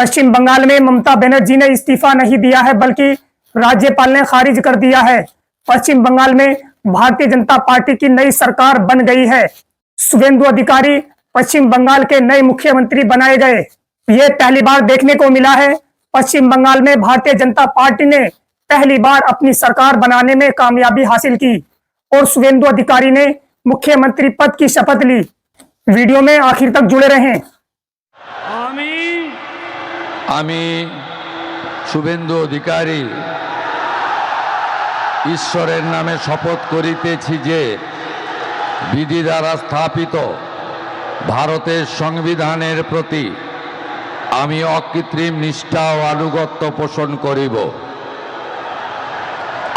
पश्चिम बंगाल में ममता बनर्जी ने इस्तीफा नहीं दिया है बल्कि राज्यपाल ने खारिज कर दिया है। पश्चिम बंगाल में भारतीय जनता पार्टी की नई सरकार बन गई है। शुभेंदु अधिकारी पश्चिम बंगाल के नए मुख्यमंत्री बनाए गए। ये पहली बार देखने को मिला है। पश्चिम बंगाल में भारतीय जनता पार्टी ने पहली बार अपनी सरकार बनाने में कामयाबी हासिल की और शुभेंदु अधिकारी ने मुख्यमंत्री पद की शपथ ली। वीडियो में आखिर तक जुड़े रहें। আমি শুভেন্দু অধিকারী ঈশ্বরের নামে শপথ করিতেছি যে বিধি দ্বারা স্থাপিত ভারতের সংবিধানের প্রতি আমি অকৃত্রিম নিষ্ঠা ও আনুগত্য পোষণ করিব।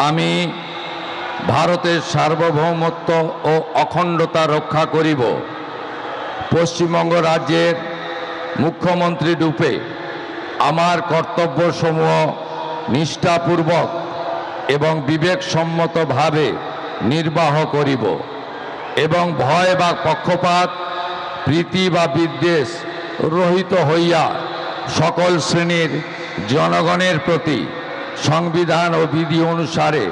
আমি ভারতের সার্বভৌমত্ব ও অখণ্ডতা রক্ষা করিব। পশ্চিমবঙ্গ রাজ্যের মুখ্যমন্ত্রী রূপে আমার কর্তব্যসমূহ নিষ্ঠাপূর্বক এবং বিবেকসম্মতভাবে নির্বাহ করিব এবং ভয় বা পক্ষপাত প্রীতি বা বিদ্বেষ রহিত হইয়া সকল শ্রেণীর জনগণের প্রতি সংবিধান ও বিধি অনুসারে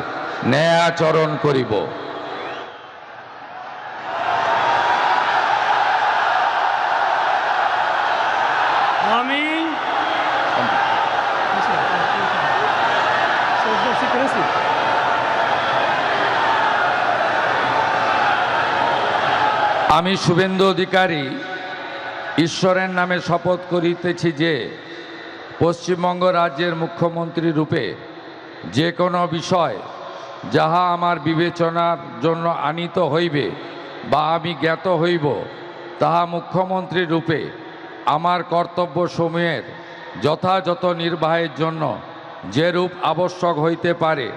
ন্যায় আচরণ করিব। আমি শুভেন্দু অধিকারী ঈশ্বরের নামে শপথ করিতেছি যে পশ্চিমবঙ্গ রাজ্যের মুখ্যমন্ত্রী রূপে যে কোনো বিষয় যাহা আমার বিবেচনার জন্য আনীত হইবে বা আমি জ্ঞাত হইব তাহা মুখ্যমন্ত্রী রূপে আমার কর্তব্যসমূহের যথাযথ নির্বাহের জন্য যেরূপ আবশ্যক হইতে পারে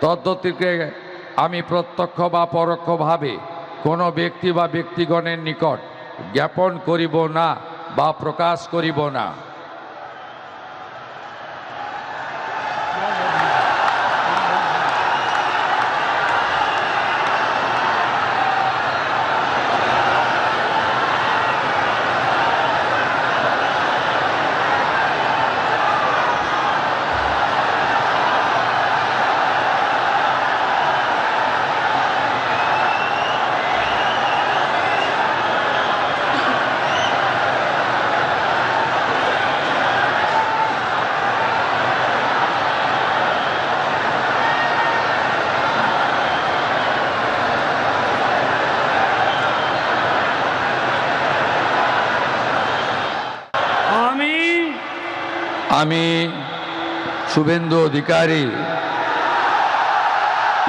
তদ্গতিকে আমি প্রত্যক্ষ বা পরোক্ষভাবে কোনো ব্যক্তি বা ব্যক্তিগণের নিকট জ্ঞাপন করিব না বা প্রকাশ করিব না। আমি শুভেন্দু অধিকারী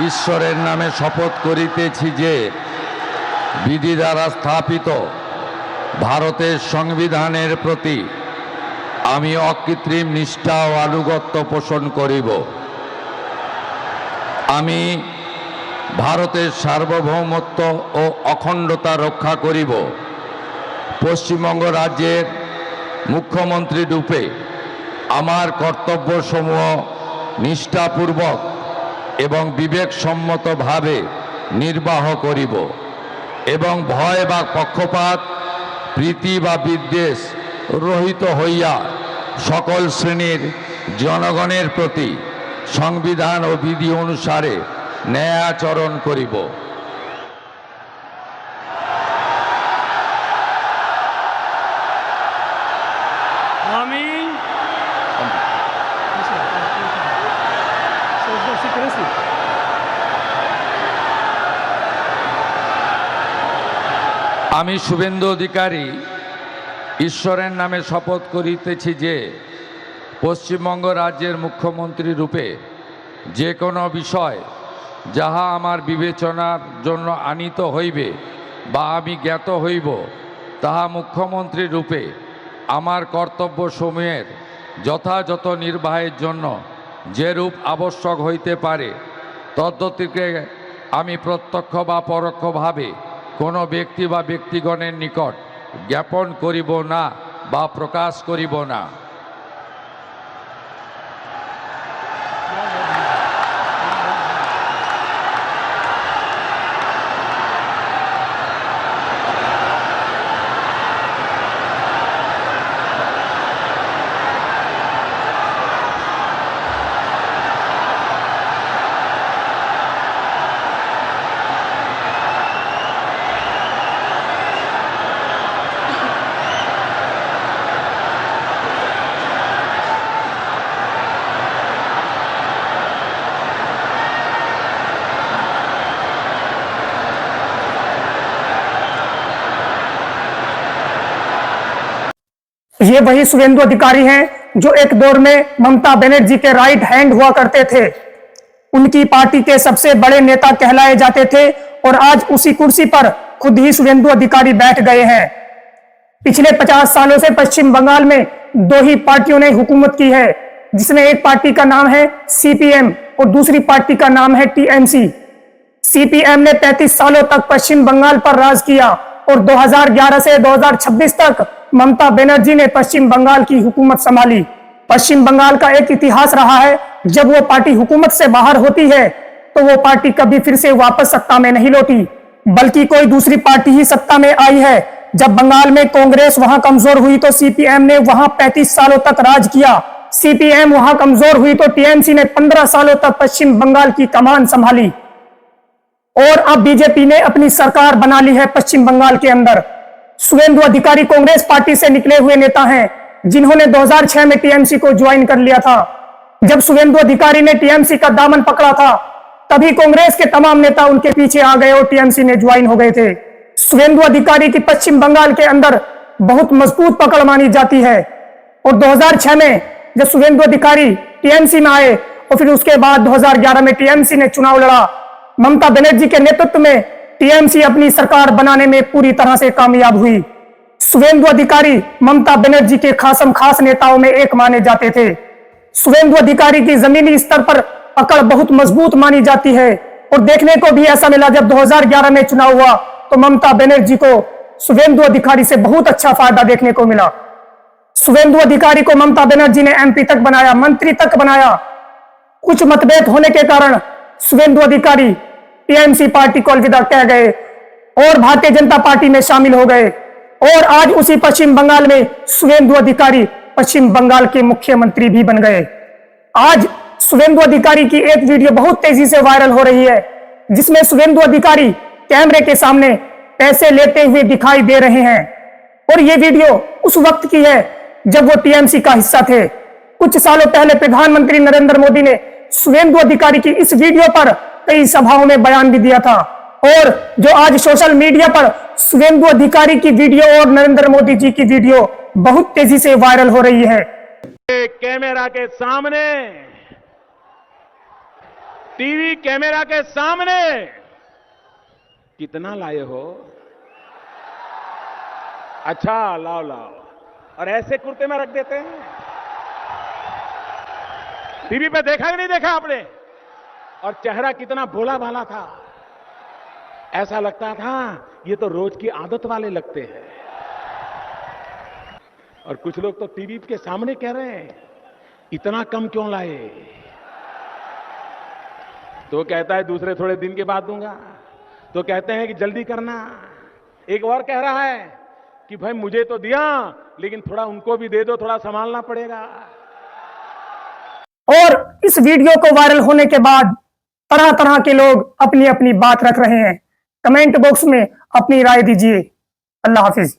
ঈশ্বরের নামে শপথ করিতেছি যে বিধি দ্বারা স্থাপিত ভারতের সংবিধানের প্রতি আমি অকৃত্রিম নিষ্ঠা ও আনুগত্য পোষণ করিব। আমি ভারতের সার্বভৌমত্ব ও অখণ্ডতা রক্ষা করিব। পশ্চিমবঙ্গ রাজ্যের মুখ্যমন্ত্রী রূপে আমার কর্তব্যসমূহ নিষ্ঠাপূর্বক এবং বিবেকসম্মতভাবে নির্বাহ করিব এবং ভয় বা পক্ষপাত প্রীতি বা বিদ্বেষ রহিত হইয়া সকল শ্রেণীর জনগণের প্রতি সংবিধান ও বিধি অনুসারে ন্যায় আচরণ করিব। আমি শুভেন্দু অধিকারী ঈশ্বরের নামে শপথ করিতেছি যে পশ্চিমবঙ্গ রাজ্যের মুখ্যমন্ত্রী রূপে যে কোনো বিষয় যাহা আমার বিবেচনার জন্য আনীত হইবে বা আমি জ্ঞাত হইব তাহা মুখ্যমন্ত্রী রূপে আমার কর্তব্যসমূহের যথাযথ নির্বাহের জন্য যেরূপ আবশ্যক হইতে পারে তদ্গতিকে আমি প্রত্যক্ষ বা পরোক্ষভাবে কোনো ব্যক্তি বা ব্যক্তিগণের নিকট জ্ঞাপন করিব না বা প্রকাশ করিব না। ये वही शुभेंदु अधिकारी हैं जो एक दौर में ममता बनर्जी के राइट हैंड हुआ करते थे, उनकी पार्टी के सबसे बड़े नेता कहलाए जाते थे और आज उसी कुर्सी पर खुद ही शुभेंदु अधिकारी बैठ गए हैं। पिछले 50 सालों से पश्चिम बंगाल में दो ही पार्टियों ने हुकूमत की है, जिसमें एक पार्टी का नाम है सीपीएम और दूसरी पार्टी का नाम है टीएमसी। सीपीएम ने 35 सालों तक पश्चिम बंगाल पर राज किया और 2011 से 2026 तक ममता बनर्जी ने पश्चिम बंगाल की हुकूमत संभाली। पश्चिम बंगाल का एक इतिहास रहा है, जब वो पार्टी हुकूमत से बाहर होती है तो वो पार्टी कभी फिर से वापस सत्ता में नहीं लौटी, बल्कि कोई दूसरी पार्टी ही सत्ता में आई है। जब बंगाल में कांग्रेस वहां कमजोर हुई तो सीपीएम ने वहां 35 सालों तक राज किया। सीपीएम वहां कमजोर हुई तो टीएमसी ने 15 सालों तक पश्चिम बंगाल की कमान संभाली और अब बीजेपी ने अपनी सरकार बना ली है पश्चिम बंगाल के अंदर। शुभेंदु अधिकारी कांग्रेस पार्टी से निकले हुए नेता हैं, जिन्होंने 2006 में टीएमसी को ज्वाइन कर लिया था। जब शुभेंदु अधिकारी ने टीएमसी का दामन पकड़ा था, तभी कांग्रेस के तमाम नेता उनके पीछे आ गए और टीएमसी ने ज्वाइन हो गए थे। शुभेंदु अधिकारी की पश्चिम बंगाल के अंदर बहुत मजबूत पकड़ मानी जाती है और 2006 में जब शुभेंदु अधिकारी टीएमसी में आए और फिर उसके बाद 2011 में टीएमसी ने चुनाव लड़ा, ममता बनर्जी के नेतृत्व में टीएमसी अपनी सरकार बनाने में पूरी तरह से कामयाब हुई। शुभेंदु अधिकारी ममता बनर्जी के खासम खास नेताओं में एक माने जाते थे। शुभेंदु अधिकारी की जमीनी स्तर पर पकड़ बहुत मजबूत मानी जाती है और देखने को भी ऐसा मिला जब 2011 में चुनाव हुआ तो ममता बनर्जी को शुभेंदु अधिकारी से बहुत अच्छा फायदा देखने को मिला। शुभेंदु अधिकारी को ममता बनर्जी ने एमपी तक बनाया, मंत्री तक बनाया। कुछ मतभेद होने के कारण शुभेंदु अधिकारी टीएमसी पार्टी को अलविदा कह गए और भारतीय जनता पार्टी में शामिल हो गए और आज उसी पश्चिम बंगाल में शुभेंदु अधिकारी पश्चिम बंगाल के मुख्यमंत्री भी बन गए। आज शुभेंदु अधिकारी की एक वीडियो बहुत तेजी से वायरल हो रही है, जिसमें शुभेंदु अधिकारी कैमरे के सामने पैसे लेते हुए दिखाई दे रहे हैं और ये वीडियो उस वक्त की है जब वो टीएमसी का हिस्सा थे। कुछ सालों पहले प्रधानमंत्री नरेंद्र मोदी ने शुभेंदु अधिकारी की इस वीडियो पर कई सभाओं में बयान भी दिया था और जो आज सोशल मीडिया पर शुभेंदु अधिकारी की वीडियो और नरेंद्र मोदी जी की वीडियो बहुत तेजी से वायरल हो रही है। कैमरा के सामने, टीवी कैमरा के सामने कितना लाए हो? अच्छा, लाओ लाओ, और ऐसे कुर्ते में रख देते हैं। टीवी पे देखा कि नहीं देखा आपने? और चेहरा कितना भोला भाला था, ऐसा लगता था ये तो रोज की आदत वाले लगते हैं। और कुछ लोग तो टीवी के सामने कह रहे हैं इतना कम क्यों लाए? तो कहता है दूसरे थोड़े दिन के बाद दूंगा, तो कहते हैं कि जल्दी करना। एक और कह रहा है कि भाई मुझे तो दिया लेकिन थोड़ा उनको भी दे दो, थोड़ा संभालना पड़ेगा। और इस वीडियो को वायरल होने के बाद तरह तरह के लोग अपनी अपनी बात रख रहे हैं। कमेंट बॉक्स में अपनी राय दीजिए। अल्लाह हाफिज।